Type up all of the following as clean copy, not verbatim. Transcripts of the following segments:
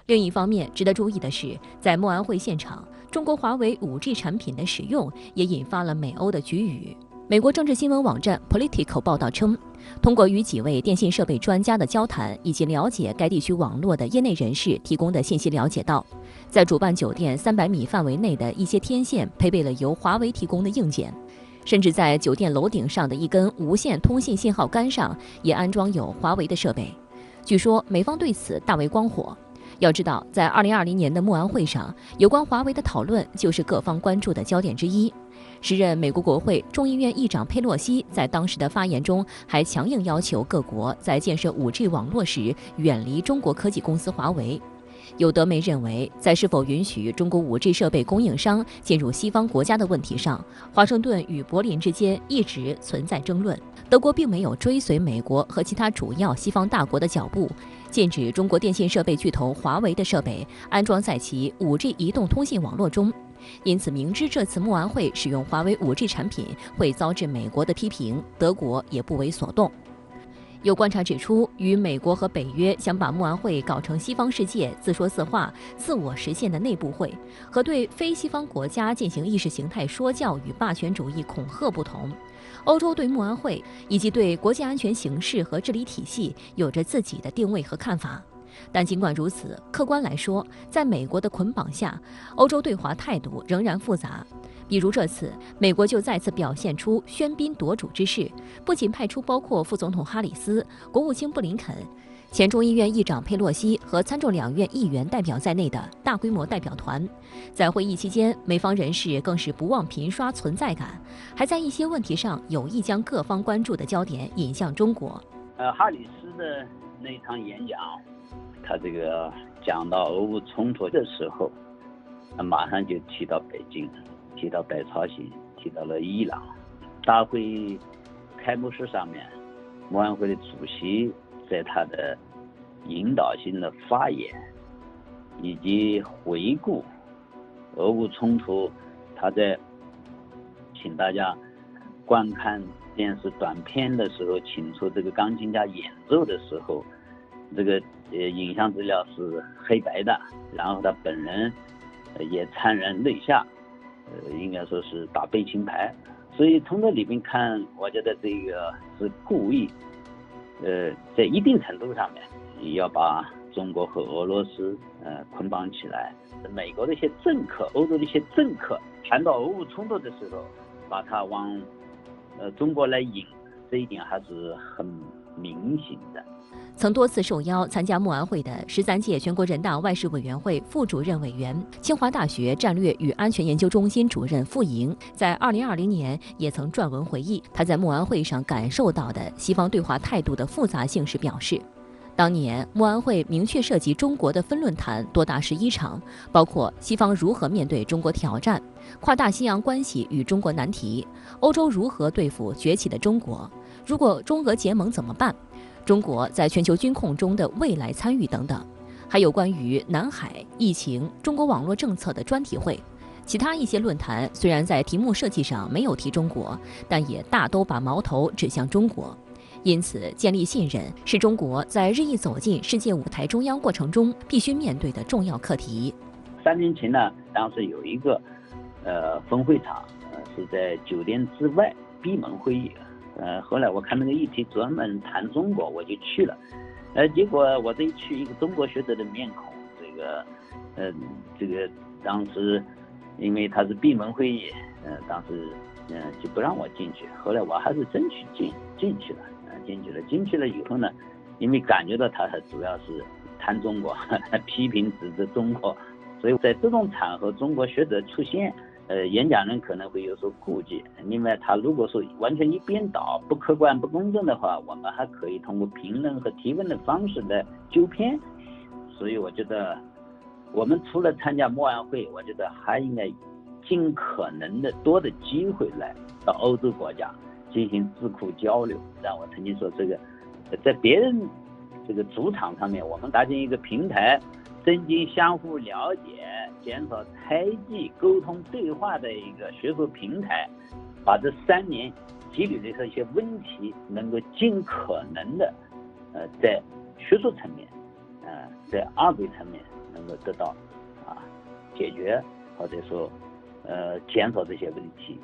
另一方面，值得注意的是，在莫安会现场，中国华为 5G 产品的使用也引发了美欧的局语。美国政治新闻网站 Politico 报道称，通过与几位电信设备专家的交谈以及了解该地区网络的业内人士提供的信息了解到，在主办酒店300米范围内的一些天线配备了由华为提供的硬件，甚至在酒店楼顶上的一根无线通信信号杆上也安装有华为的设备。据说美方对此大为光火。要知道，在2020年的莫安会上，有关华为的讨论就是各方关注的焦点之一。时任美国国会众议院议长佩洛西在当时的发言中还强硬要求各国在建设 5G 网络时远离中国科技公司华为。有德媒认为，在是否允许中国 5G 设备供应商进入西方国家的问题上，华盛顿与柏林之间一直存在争论。德国并没有追随美国和其他主要西方大国的脚步，禁止中国电信设备巨头华为的设备安装在其 5G 移动通信网络中。因此，明知这次莫安会使用华为 5G 产品会遭致美国的批评，德国也不为所动。有观察指出，与美国和北约想把莫安会搞成西方世界自说自话、自我实现的内部会，和对非西方国家进行意识形态说教与霸权主义恐吓不同，欧洲对莫安会以及对国际安全形势和治理体系有着自己的定位和看法。但尽管如此，客观来说，在美国的捆绑下，欧洲对华态度仍然复杂。比如这次，美国就再次表现出喧宾夺主之势，不仅派出包括副总统哈里斯、国务卿布林肯、前众议院议长佩洛西和参众两院议员代表在内的大规模代表团。在会议期间，美方人士更是不忘频刷存在感，还在一些问题上有意将各方关注的焦点引向中国。哈里斯的那场演讲，他这个讲到俄乌冲突的时候，马上就提到北京，提到北朝鲜，提到了伊朗。大会开幕式上面，莫安会的主席在他的引导性的发言以及回顾俄乌冲突，他在请大家观看电视短片的时候，请出这个钢琴家演奏的时候，这个影像资料是黑白的，然后他本人也潸然泪下，应该说是打悲情牌。所以从这里面看，我觉得这个是故意，在一定程度上面也要把中国和俄罗斯捆绑起来。美国的一些政客，欧洲的一些政客谈到俄乌冲突的时候，把它往中国来引，这一点还是很明显的。曾多次受邀参加莫安会的13届全国人大外事委员会副主任委员、清华大学战略与安全研究中心主任傅莹，在2020年也曾撰文回忆他在莫安会上感受到的西方对华态度的复杂性时表示，当年莫安会明确涉及中国的分论坛多达11场，包括西方如何面对中国挑战、跨大西洋关系与中国难题、欧洲如何对付崛起的中国、如果中俄结盟怎么办、中国在全球军控中的未来参与等等，还有关于南海、疫情、中国网络政策的专题会。其他一些论坛虽然在题目设计上没有提中国，但也大都把矛头指向中国。因此，建立信任是中国在日益走进世界舞台中央过程中必须面对的重要课题。3年前呢，当时有一个分会场，是在酒店之外闭门会议。后来我看那个议题专门谈中国，我就去了。结果我这一去，一个中国学者的面孔，这个当时因为他是闭门会议，当时就不让我进去。后来我还是争取进去了。进去了以后呢，因为感觉到他主要是谈中国，批评指责中国，所以在这种场合，中国学者出现，演讲人可能会有所顾忌。另外，他如果说完全一边倒、不客观、不公正的话，我们还可以通过评论和提问的方式来纠偏。所以我觉得，我们除了参加莫安会，我觉得还应该尽可能的多的机会来到欧洲国家进行智库交流。让我曾经说，这个在别人这个主场上面，我们搭建一个平台，增进相互了解、减少猜忌、沟通对话的一个学术平台，把这3年积累的这些问题，能够尽可能的在学术层面，在二轨层面，能够得到解决，或者说减少这些问题，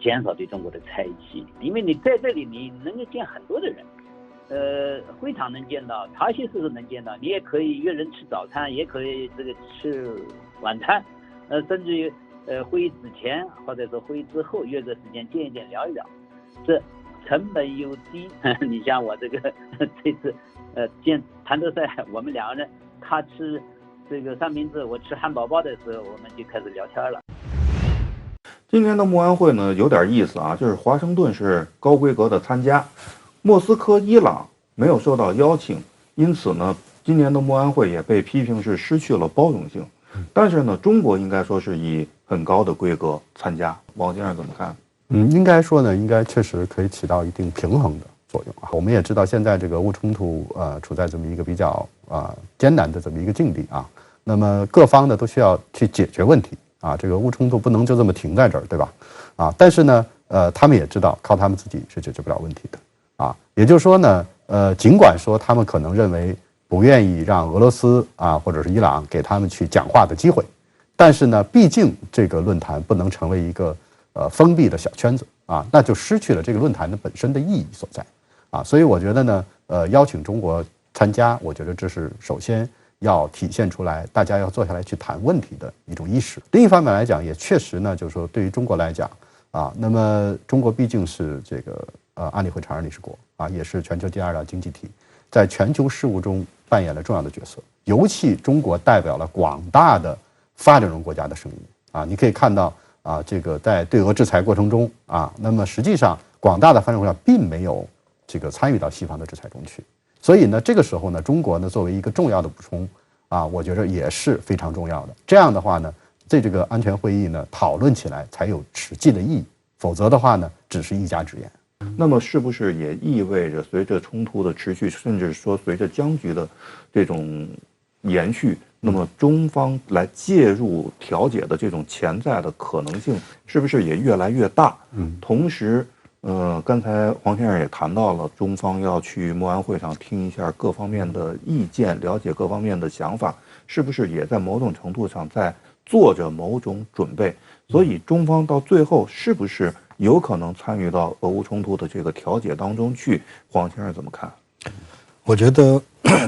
减少对中国的猜忌。因为你在这里你能够见很多的人，会场能见到，茶歇室能见到，你也可以约人吃早餐，也可以这个吃晚餐，甚至于会议之前或者说会议之后约个时间见一见聊一聊，这成本又低。你像我这次见谭德赛，我们两个人他吃这个三明治，我吃汉堡包的时候，我们就开始聊天了。今年的慕安会呢有点意思啊，就是华盛顿是高规格的参加，莫斯科、伊朗没有受到邀请，因此呢，今年的慕安会也被批评是失去了包容性。但是呢，中国应该说是以很高的规格参加，王先生怎么看？应该说呢，应该确实可以起到一定平衡的作用啊。我们也知道，现在这个俄乌冲突处在这么一个比较艰难的这么一个境地啊。那么各方呢都需要去解决问题啊，这个俄乌冲突不能就这么停在这儿，对吧？但是呢，他们也知道靠他们自己是解决不了问题的啊。也就是说呢，尽管说他们可能认为不愿意让俄罗斯或者是伊朗给他们去讲话的机会，但是呢，毕竟这个论坛不能成为一个封闭的小圈子啊，那就失去了这个论坛的本身的意义所在啊。所以我觉得呢，邀请中国参加，我觉得这是首先要体现出来，大家要坐下来去谈问题的一种意识。另一方面来讲，也确实呢，就是说对于中国来讲那么中国毕竟是这个安理会常任理事国也是全球第2大经济体，在全球事务中扮演了重要的角色。尤其中国代表了广大的发展中国家的声音你可以看到这个在对俄制裁过程中那么实际上广大的发展国家并没有这个参与到西方的制裁中去。所以呢，这个时候呢，中国呢作为一个重要的补充我觉得也是非常重要的。这样的话呢，这个安全会议呢讨论起来才有实际的意义，否则的话呢，只是一家之言。那么是不是也意味着随着冲突的持续，甚至说随着僵局的这种延续，那么中方来介入调解的这种潜在的可能性是不是也越来越大？同时刚才黄先生也谈到了，中方要去慕安会上听一下各方面的意见，了解各方面的想法，是不是也在某种程度上在做着某种准备？所以中方到最后是不是有可能参与到俄乌冲突的这个调解当中去？黄先生怎么看？我觉得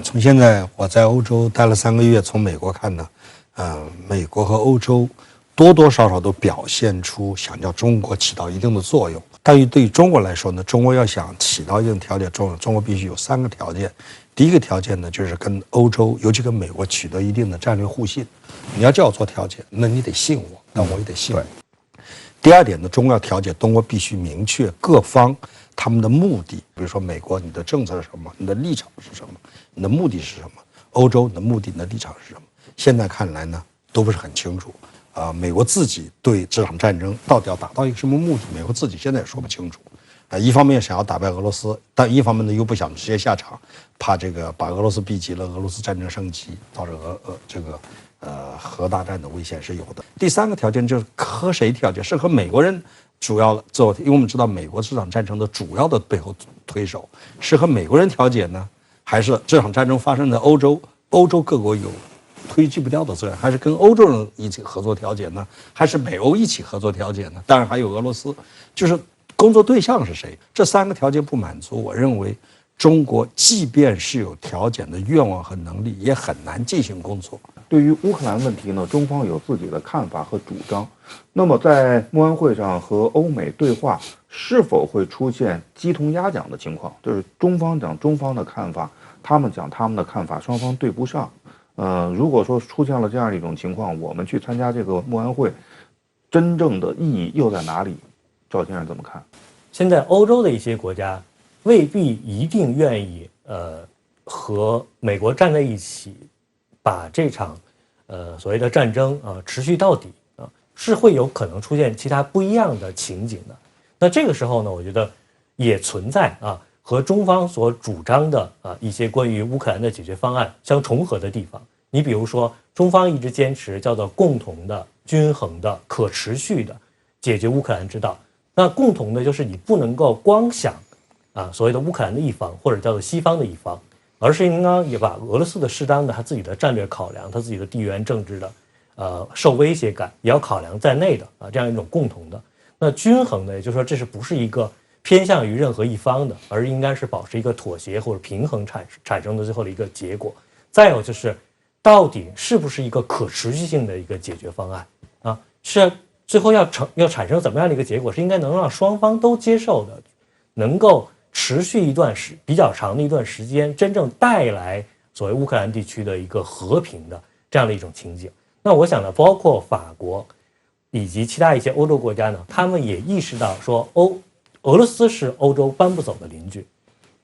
从现在我在欧洲待了3个月，从美国看呢，美国和欧洲多多少少都表现出想要中国起到一定的作用。但是对于中国来说呢，中国要想起到一定调解作用，中国必须有3个条件。第一个条件呢，就是跟欧洲，尤其跟美国取得一定的战略互信。你要叫我做调解，那你得信我，那我也得信你。第二点呢，中国要调解，中国必须明确各方他们的目的。比如说美国，你的政策是什么？你的立场是什么？你的目的是什么？欧洲，你的目的、你的立场是什么？现在看来呢，都不是很清楚。美国自己对这场战争到底要达到一个什么目的，美国自己现在也说不清楚。一方面想要打败俄罗斯，但一方面呢又不想直接下场，怕这个把俄罗斯逼急了，俄罗斯战争升级，造成核大战的危险是有的。第3个条件就是和谁调解，是和美国人主要做，因为我们知道美国这场战争的主要的背后推手是和美国人调解呢，还是这场战争发生在欧洲，欧洲各国有推拒不掉的资源，还是跟欧洲人一起合作调解呢，还是美欧一起合作调解呢？当然还有俄罗斯，就是工作对象是谁？这3个条件不满足，我认为中国即便是有调解的愿望和能力，也很难进行工作。对于乌克兰问题呢，中方有自己的看法和主张。那么在慕安会上和欧美对话，是否会出现鸡同鸭讲的情况？就是中方讲中方的看法，他们讲他们的看法，双方对不上。如果说出现了这样一种情况，我们去参加这个慕安会，真正的意义又在哪里？赵先生怎么看？现在欧洲的一些国家未必一定愿意和美国站在一起，把这场所谓的战争持续到底是会有可能出现其他不一样的情景的。那这个时候呢，我觉得也存在和中方所主张的一些关于乌克兰的解决方案相重合的地方。你比如说，中方一直坚持叫做共同的、均衡的、可持续的解决乌克兰之道。那共同的就是你不能够光想所谓的乌克兰的一方或者叫做西方的一方，而是应当也把俄罗斯的适当的他自己的战略考量，他自己的地缘政治的受威胁感也要考量在内的这样一种共同的。那均衡的，也就是说这是不是一个偏向于任何一方的，而应该是保持一个妥协或者平衡产生的最后的一个结果。再有就是到底是不是一个可持续性的一个解决方案啊？是最后要产生怎么样的一个结果，是应该能让双方都接受的，能够持续比较长的一段时间，真正带来所谓乌克兰地区的一个和平的这样的一种情景。那我想呢，包括法国以及其他一些欧洲国家呢，他们也意识到说俄罗斯是欧洲搬不走的邻居。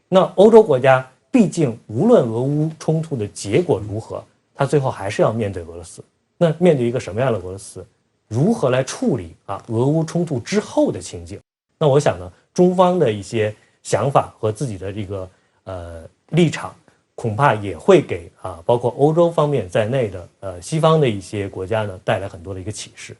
那欧洲国家毕竟无论俄乌冲突的结果如何，他最后还是要面对俄罗斯。那面对一个什么样的俄罗斯，如何来处理俄乌冲突之后的情景？那我想呢，中方的一些想法和自己的这个立场，恐怕也会给包括欧洲方面在内的西方的一些国家呢带来很多的一个启示。